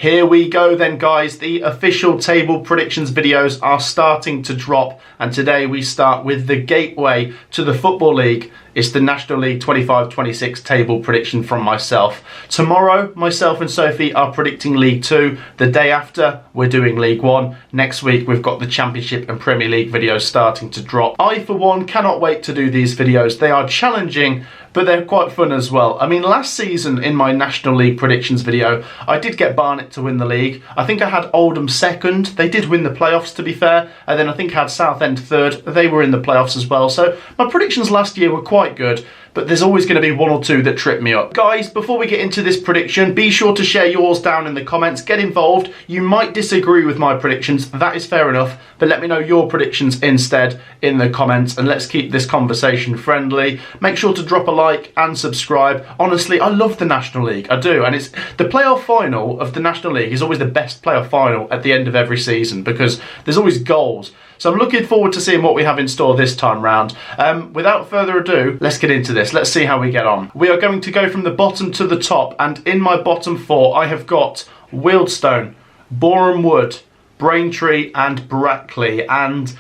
Here we go then, guys. The official table predictions videos are starting to drop, and today we start with the gateway to the Football League. It's the National League 25-26 table prediction from myself. Tomorrow, myself and Sophie are predicting League 2. The day after, we're doing League 1. Next week, we've got the Championship and Premier League videos starting to drop. I, for one, cannot wait to do these videos. They are challenging, but they're quite fun as well. I mean, last season in my National League predictions video, I did get Barnet to win the league. I think I had Oldham second. They did win the playoffs, to be fair. And then I think I had Southend third. They were in the playoffs as well. So my predictions last year were quite good, but there's always going to be one or two that trip me up. Guys, before we get into this prediction, be sure to share yours down in the comments. Get involved. You might disagree with my predictions. That is fair enough, but let me know your predictions instead in the comments, and let's keep this conversation friendly. Make sure to drop a like and subscribe. Honestly, I love the National League. I do, and it's the playoff final of the National League is always the best playoff final at the end of every season because there's always goals. So I'm looking forward to seeing what we have in store this time round. Without further ado, let's get into this. Let's see how we get on. We are going to go from the bottom to the top, and in my bottom four, I have got Wealdstone, Boreham Wood, Braintree and Brackley. And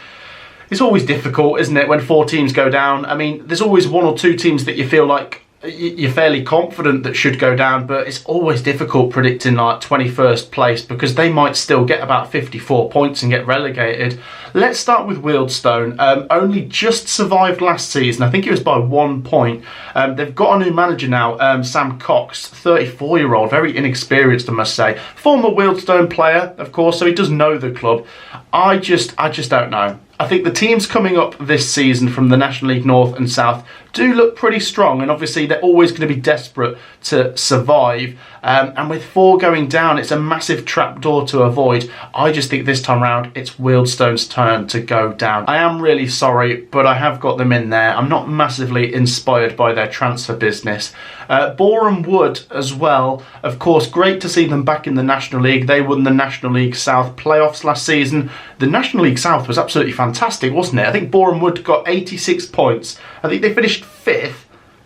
it's always difficult, isn't it, when four teams go down? I mean, there's always one or two teams that you feel like you're fairly confident that should go down, but it's always difficult predicting like 21st place because they might still get about 54 points and get relegated. Let's start with Wealdstone. Only just survived last season. I think it was by 1 point. They've got a new manager now, Sam Cox, 34-year-old, very inexperienced, I must say. Former Wealdstone player, of course, so he does know the club. I just don't know. I think the teams coming up this season from the National League North and South do look pretty strong, and obviously they're always going to be desperate to survive. And with four going down, it's a massive trapdoor to avoid. I just think this time round, it's Wealdstone's turn to go down. I am really sorry, but I have got them in there. I'm not massively inspired by their transfer business. Boreham Wood as well. Of course, great to see them back in the National League. They won the National League South playoffs last season. The National League South was absolutely fantastic, wasn't it? I think Boreham Wood got 86 points. I think they finished 5th.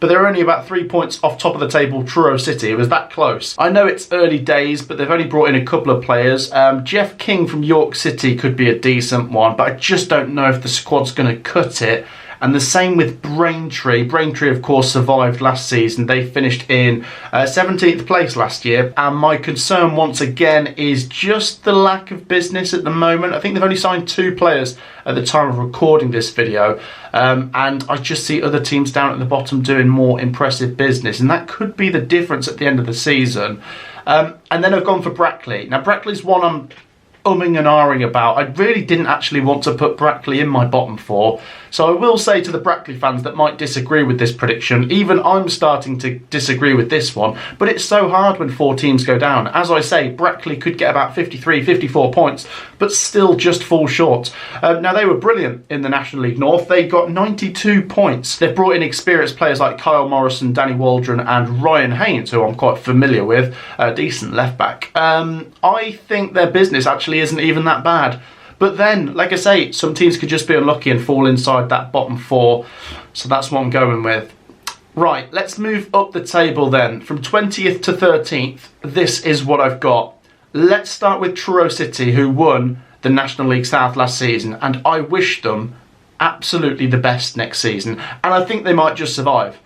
But they're only about 3 points off top of the table, Truro City. It was that close. I know it's early days, but they've only brought in a couple of players. Jeff King from York City could be a decent one, but I just don't know if the squad's going to cut it. And the same with Braintree. Braintree, of course, survived last season. They finished in 17th place last year. And my concern, once again, is just the lack of business at the moment. I think they've only signed 2 players at the time of recording this video. And I just see other teams down at the bottom doing more impressive business. And that could be the difference at the end of the season. And then I've gone for Brackley. Now, Brackley's one I'm umming and ahhing about. I really didn't actually want to put Brackley in my bottom 4. So I will say to the Brackley fans that might disagree with this prediction, even I'm starting to disagree with this one, but it's so hard when 4 teams go down. As I say, Brackley could get about 53, 54 points, but still just fall short. Now, they were brilliant in the National League North. They got 92 points. They've brought in experienced players like Kyle Morrison, Danny Waldron and Ryan Haynes, who I'm quite familiar with, a decent left back. I think their business actually isn't even that bad. But then, like I say, some teams could just be unlucky and fall inside that bottom 4. So that's what I'm going with. Right, let's move up the table then. From 20th to 13th, this is what I've got. Let's start with Truro City, who won the National League South last season. And I wish them absolutely the best next season. And I think they might just survive.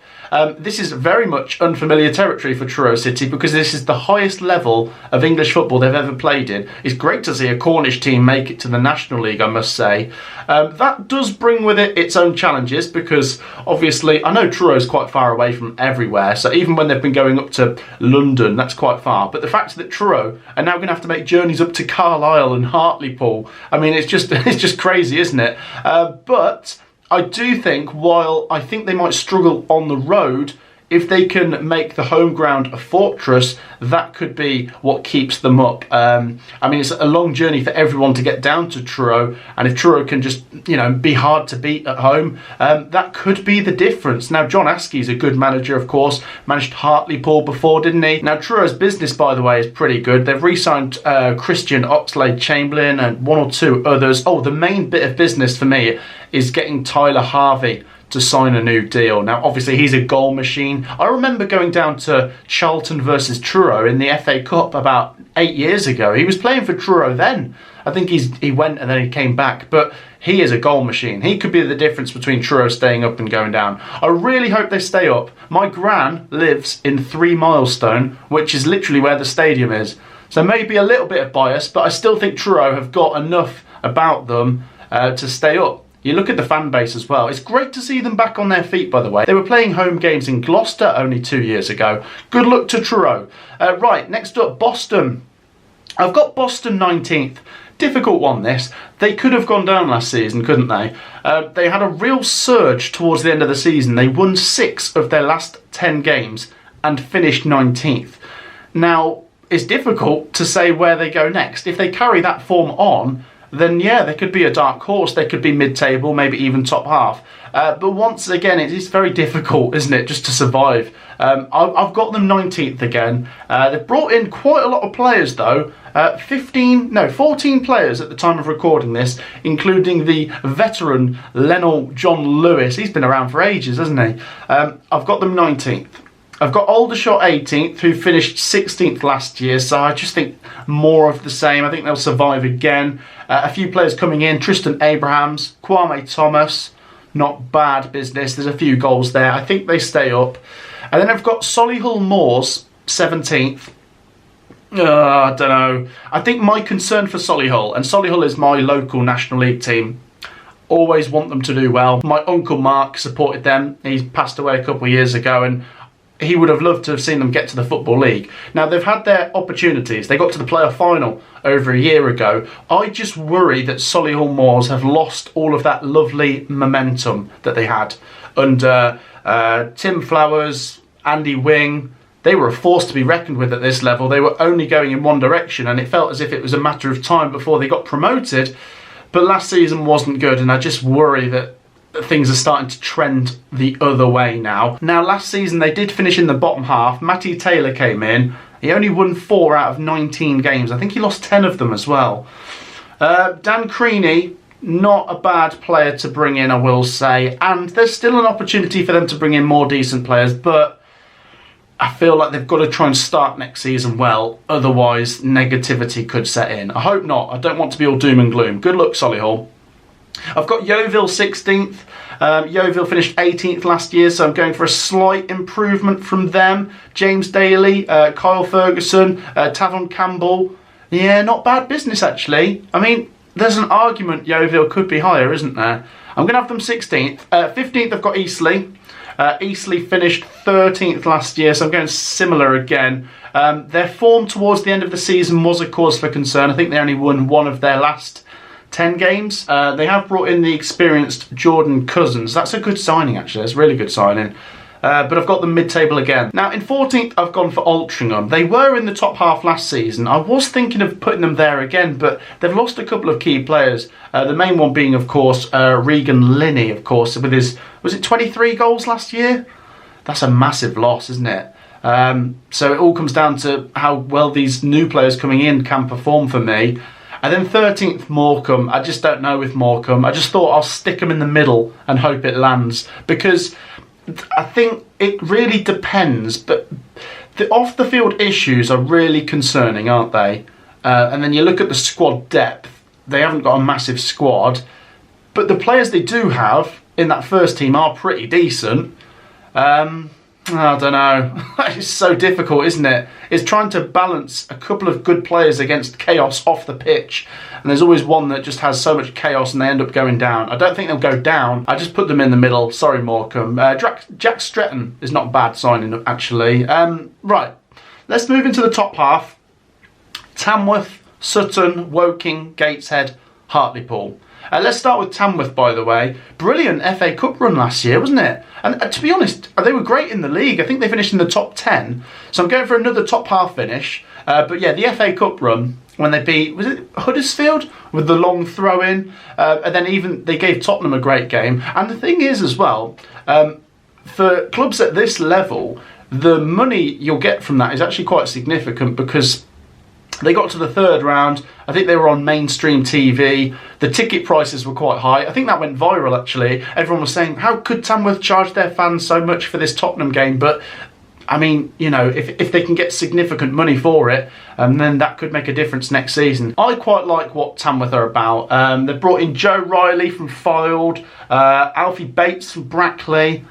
This is very much unfamiliar territory for Truro City because this is the highest level of English football they've ever played in. It's great to see a Cornish team make it to the National League, I must say. That does bring with it its own challenges because obviously I know Truro's quite far away from everywhere, so even when they've been going up to London, that's quite far. But the fact that Truro are now going to have to make journeys up to Carlisle and Hartlepool, I mean, it's just crazy, isn't it? But I do think, while I think they might struggle on the road, if they can make the home ground a fortress, that could be what keeps them up. I mean, it's a long journey for everyone to get down to Truro, and if Truro can just, be hard to beat at home, that could be the difference. Now, John Askey's a good manager, of course, managed Hartlepool before, didn't he? Now, Truro's business, by the way, is pretty good. They've re-signed Christian Oxlade-Chamberlain and one or two others. Oh, the main bit of business for me is getting Tyler Harvey to sign a new deal. Now, obviously, he's a goal machine. I remember going down to Charlton versus Truro in the FA Cup about 8 years ago. He was playing for Truro then. I think he went and then he came back. But he is a goal machine. He could be the difference between Truro staying up and going down. I really hope they stay up. My gran lives in 3 Milestone, which is literally where the stadium is. So maybe a little bit of bias, but I still think Truro have got enough about them to stay up. You look at the fan base as well. It's great to see them back on their feet, by the way. They were playing home games in Gloucester only 2 years ago. Good luck to Truro. Right, next up, Boston. I've got Boston 19th. Difficult one, this. They could have gone down last season, couldn't they? They had a real surge towards the end of the season. They won 6 of their last 10 games and finished 19th. Now, it's difficult to say where they go next. If they carry that form on, then yeah, they could be a dark horse. They could be mid-table, maybe even top half. But once again, it is very difficult, isn't it, just to survive. I've got them 19th again. They've brought in quite a lot of players, though. 14 players at the time of recording this, including the veteran Lionel John Lewis. He's been around for ages, hasn't he? I've got them 19th. I've got Aldershot 18th, who finished 16th last year, so I just think more of the same. I think they'll survive again. A few players coming in, Tristan Abrahams, Kwame Thomas, not bad business. There's a few goals there. I think they stay up. And then I've got Solihull Moors, 17th. I don't know. I think my concern for Solihull, and Solihull is my local National League team, always want them to do well. My uncle Mark supported them. He passed away a couple of years ago, and he would have loved to have seen them get to the Football League. Now, they've had their opportunities. They got to the playoff final over a year ago. I just worry that Solihull Moors have lost all of that lovely momentum that they had under Tim Flowers, Andy Wing. They were a force to be reckoned with at this level. They were only going in one direction, and it felt as if it was a matter of time before they got promoted. But last season wasn't good, and I just worry that things are starting to trend the other way now. Now, last season they did finish in the bottom half. Matty Taylor came in. He only won 4 out of 19 games. I think he lost 10 of them as well. Dan Creaney, not a bad player to bring in, I will say. And there's still an opportunity for them to bring in more decent players, but I feel like they've got to try and start next season well. Otherwise, negativity could set in. I hope not. I don't want to be all doom and gloom. Good luck, Solihull. I've got Yeovil 16th. Yeovil finished 18th last year, so I'm going for a slight improvement from them. James Daly, Kyle Ferguson, Tavon Campbell. Yeah, not bad business, actually. I mean, there's an argument Yeovil could be higher, isn't there? I'm going to have them 16th. 15th, I've got Eastleigh. Eastleigh finished 13th last year, so I'm going similar again. Their form towards the end of the season was a cause for concern. I think they only won 1 of their last 10 games. They have brought in the experienced Jordan Cousins. That's a good signing, actually. That's a really good signing. But I've got them mid-table again. Now, in 14th, I've gone for Altrincham. They were in the top half last season. I was thinking of putting them there again, but they've lost a couple of key players. The main one being, of course, Regan Linney, of course, with his, was it 23 goals last year? That's a massive loss, isn't it? So it all comes down to how well these new players coming in can perform for me. And then 13th, Morecambe. I just don't know with Morecambe. I just thought I'll stick them in the middle and hope it lands, because I think it really depends. But the off-the-field issues are really concerning, aren't they? And then you look at the squad depth. They haven't got a massive squad, but the players they do have in that first team are pretty decent. I don't know. It's so difficult, isn't it? It's trying to balance a couple of good players against chaos off the pitch. And there's always one that just has so much chaos and they end up going down. I don't think they'll go down. I just put them in the middle. Sorry, Morecambe. Jack Stretton is not a bad signing, actually. Right, let's move into the top half. Tamworth, Sutton, Woking, Gateshead, Hartlepool. Let's start with Tamworth, by the way. Brilliant FA Cup run last year, wasn't it? And to be honest, they were great in the league. I think they finished in the top 10. So I'm going for another top half finish. But yeah, the FA Cup run, when they beat, was it Huddersfield? With the long throw-in. And then even they gave Tottenham a great game. And the thing is as well, for clubs at this level, the money you'll get from that is actually quite significant, because They got to the third round. I think they were on mainstream TV. The ticket prices were quite high. I think that went viral, actually. Everyone was saying, how could Tamworth charge their fans so much for this Tottenham game? But, I mean, you know, if they can get significant money for it, then that could make a difference next season. I quite like what Tamworth are about. They've brought in Joe Riley from Fylde, Alfie Bates from Brackley.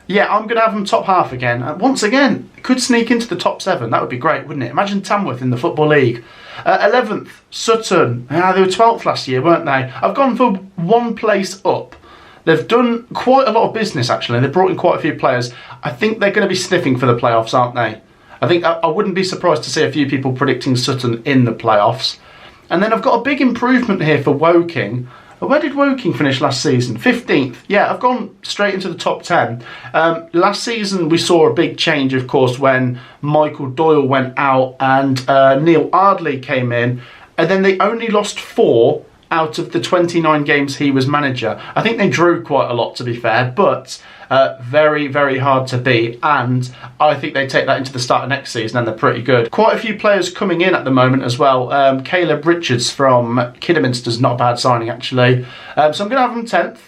Yeah, I'm going to have them top half again. Once again, could sneak into the top 7. That would be great, wouldn't it? Imagine Tamworth in the Football League. 11th, Sutton. They were 12th last year, weren't they? I've gone for one place up. They've done quite a lot of business, actually. They've brought in quite a few players. I think they're going to be sniffing for the playoffs, aren't they? I think I wouldn't be surprised to see a few people predicting Sutton in the playoffs. And then I've got a big improvement here for Woking. Where did Woking finish last season? 15th. Yeah, I've gone straight into the top 10. Last season we saw a big change, of course, when Michael Doyle went out and Neil Ardley came in. And then they only lost 4 out of the 29 games he was manager. I think they drew quite a lot, to be fair, but very, very hard to beat. And I think they take that into the start of next season and they're pretty good. Quite a few players coming in at the moment as well. Caleb Richards from Kidderminster's not a bad signing, actually. So I'm going to have them 10th.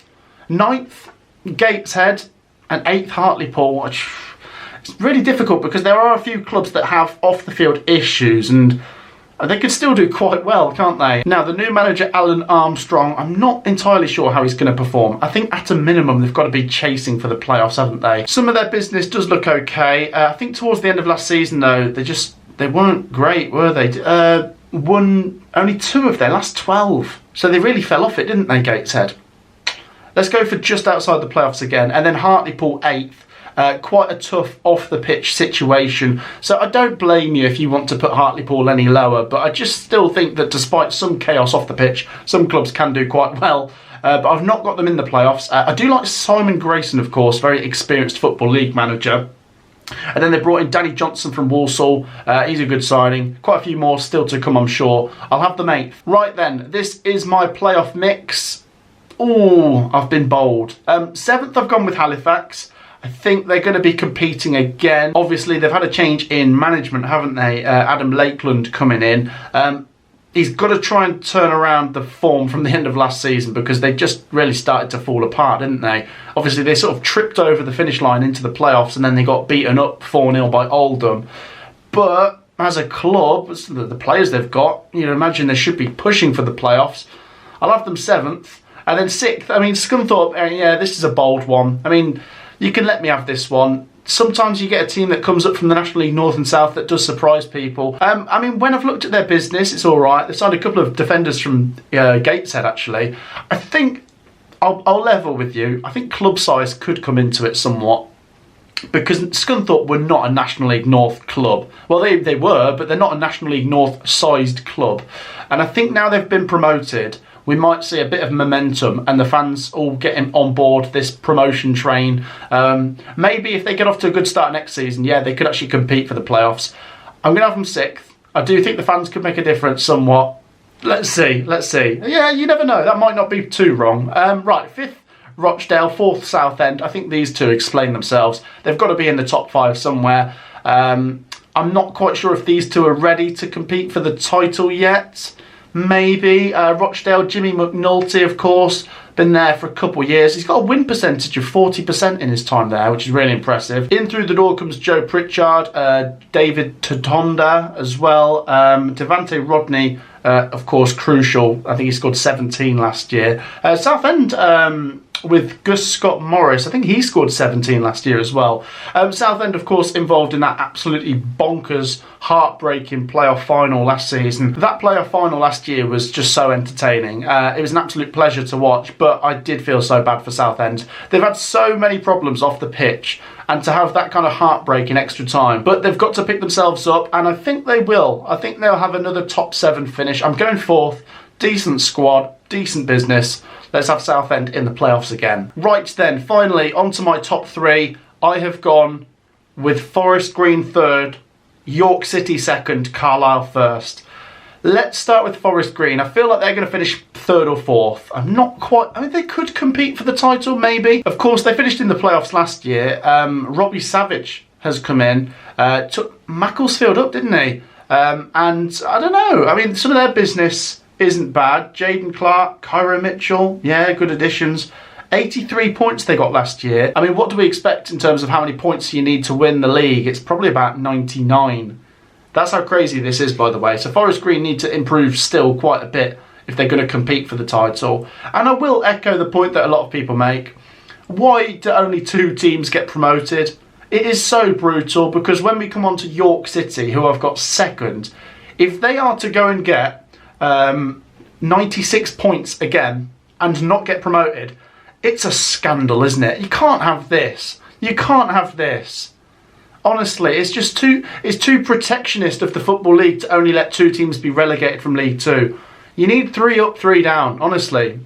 9th, Gateshead, and 8th, Hartlepool. It's really difficult because there are a few clubs that have off-the-field issues and they could still do quite well, can't they? Now, the new manager, Alan Armstrong, I'm not entirely sure how he's going to perform. I think at a minimum, they've got to be chasing for the playoffs, haven't they? Some of their business does look okay. I think towards the end of last season, though, they weren't great, were they? Won only 2 of their last 12. So they really fell off it, didn't they, Gateshead? Let's go for just outside the playoffs again. And then Hartlepool 8th. Quite a tough off-the-pitch situation. So I don't blame you if you want to put Hartlepool any lower, but I just still think that despite some chaos off the pitch, some clubs can do quite well. But I've not got them in the playoffs. I do like Simon Grayson, of course, very experienced Football League manager. And then they brought in Danny Johnson from Walsall. He's a good signing. Quite a few more still to come, I'm sure. I'll have them 8th. Right then, this is my playoff mix. Ooh, I've been bold. 7th, I've gone with Halifax. I think they're going to be competing again. Obviously, they've had a change in management, haven't they? Adam Lakeland coming in. He's got to try and turn around the form from the end of last season because they just really started to fall apart, didn't they? Obviously, they sort of tripped over the finish line into the playoffs and then they got beaten up 4-0 by Oldham. But as a club, the players they've got, you know, imagine they should be pushing for the playoffs. I'll have them 7th. And then 6th, I mean, Scunthorpe, yeah, this is a bold one. I mean, you can let me have this one. Sometimes you get a team that comes up from the National League North and South that does surprise people. I mean, when I've looked at their business, it's all right. They've signed a couple of defenders from Gateshead, actually. I think, I'll level with you, I think club size could come into it somewhat. Because Scunthorpe were not a National League North club. Well, they were, but they're not a National League North sized club. And I think now they've been promoted, we might see a bit of momentum and the fans all getting on board this promotion train. Maybe if they get off to a good start next season, yeah, they could actually compete for the playoffs. I'm going to have them 6th. I do think the fans could make a difference somewhat. Let's see. Yeah, you never know. That might not be too wrong. Right, 5th, Rochdale, 4th, Southend. I think these two explain themselves. They've got to be in the top 5 somewhere. I'm not quite sure if these two are ready to compete for the title yet. Maybe. Rochdale, Jimmy McNulty, of course, been there for a couple of years. He's got a win percentage of 40% in his time there, which is really impressive. In through the door comes Joe Pritchard, David Tatonda as well, Devante Rodney, of course, crucial. I think he scored 17 last year. Southend with Gus Scott Morris. I think he scored 17 last year as well. Southend, of course, involved in that absolutely bonkers, heartbreaking playoff final last season. That playoff final last year was just so entertaining. It was an absolute pleasure to watch, but I did feel so bad for Southend. They've had so many problems off the pitch, and to have that kind of heartbreak in extra time. But they've got to pick themselves up, and I think they will. I think they'll have another top 7 finish. I'm going 4th. Decent squad, decent business. Let's have Southend in the playoffs again. Right then, finally, on to my top 3. I have gone with Forest Green 3rd, York City 2nd, Carlisle 1st. Let's start with Forest Green. I feel like they're going to finish 3rd or 4th. I'm not quite... I mean, they could compete for the title, maybe. Of course, they finished in the playoffs last year. Robbie Savage has come in. Took Macclesfield up, didn't he? And I don't know. I mean, some of their business isn't bad. Jaden Clark, Cairo Mitchell, yeah, good additions. 83 points they got last year. I mean, what do we expect in terms of how many points you need to win the league? It's probably about 99. That's how crazy this is, by the way. So Forest Green need to improve still quite a bit if they're going to compete for the title. And I will echo the point that a lot of people make. Why do only 2 teams get promoted? It is so brutal, because when we come on to York City, who I've got second, if they are to go and get 96 points again and not get promoted, it's a scandal, isn't it? You can't have this. You can't have this. Honestly, it's just it's too protectionist of the Football League to only let 2 teams be relegated from League 2. You need 3 up, 3 down, honestly.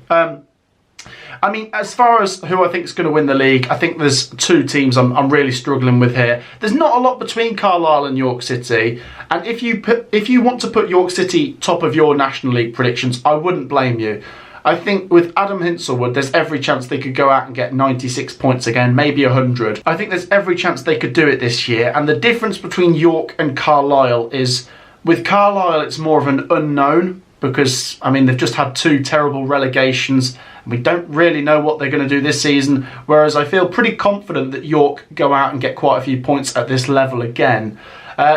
I mean, as far as who I think is going to win the league, I think there's 2 teams I'm really struggling with here. There's not a lot between Carlisle and York City, and if you want to put York City top of your National League predictions, I wouldn't blame you. I think with Adam Hinselwood, there's every chance they could go out and get 96 points again, maybe 100. I think there's every chance they could do it this year, and the difference between York and Carlisle is, with Carlisle it's more of an unknown, because, I mean, they've just had 2 terrible relegations, and we don't really know what they're going to do this season, whereas I feel pretty confident that York go out and get quite a few points at this level again.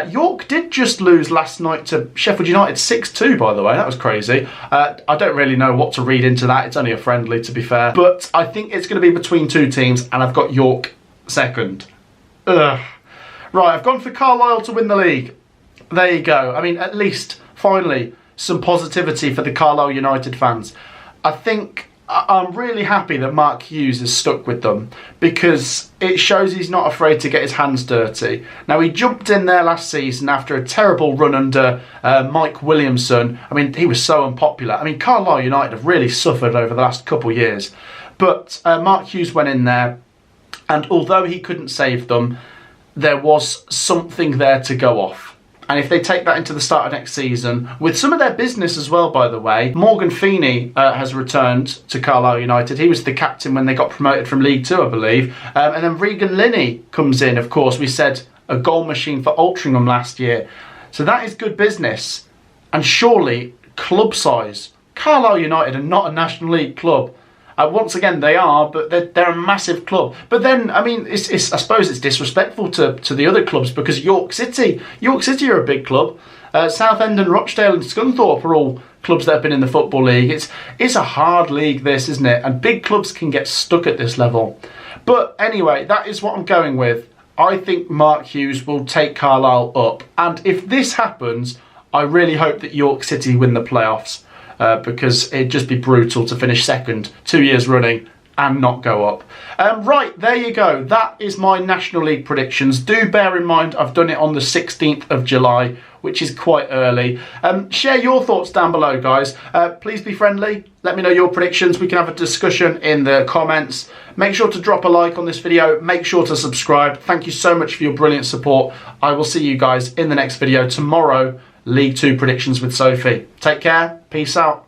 York did just lose last night to Sheffield United 6-2, by the way. That was crazy. I don't really know what to read into that. It's only a friendly, to be fair. But I think it's going to be between 2 teams, and I've got York second. Ugh. Right, I've gone for Carlisle to win the league. There you go. I mean, at least, finally, some positivity for the Carlisle United fans. I think I'm really happy that Mark Hughes is stuck with them, because it shows he's not afraid to get his hands dirty. Now, he jumped in there last season after a terrible run under Mike Williamson. I mean, he was so unpopular. I mean, Carlisle United have really suffered over the last couple of years. But Mark Hughes went in there, and although he couldn't save them, there was something there to go off. And if they take that into the start of next season, with some of their business as well, by the way, Morgan Feeney has returned to Carlisle United. He was the captain when they got promoted from League 2, I believe. And then Regan Linney comes in, of course. We said a goal machine for Altrincham last year. So that is good business. And surely, club size. Carlisle United are not a National League club. Once again, they are, but they're a massive club. But then, I mean, I suppose it's disrespectful to the other clubs, because York City are a big club. Southend and Rochdale and Scunthorpe are all clubs that have been in the Football League. It's a hard league, this, isn't it? And big clubs can get stuck at this level. But anyway, that is what I'm going with. I think Mark Hughes will take Carlisle up. And if this happens, I really hope that York City win the playoffs. Because it'd just be brutal to finish second 2 years running and not go up. Right, there you go. That is my National League predictions. Do bear in mind I've done it on the 16th of July, which is quite early. Share your thoughts down below, guys. Please be friendly. Let me know your predictions. We can have a discussion in the comments. Make sure to drop a like on this video. Make sure to subscribe. Thank you so much for your brilliant support. I will see you guys in the next video tomorrow. League 2 predictions with Sophie. Take care. Peace out.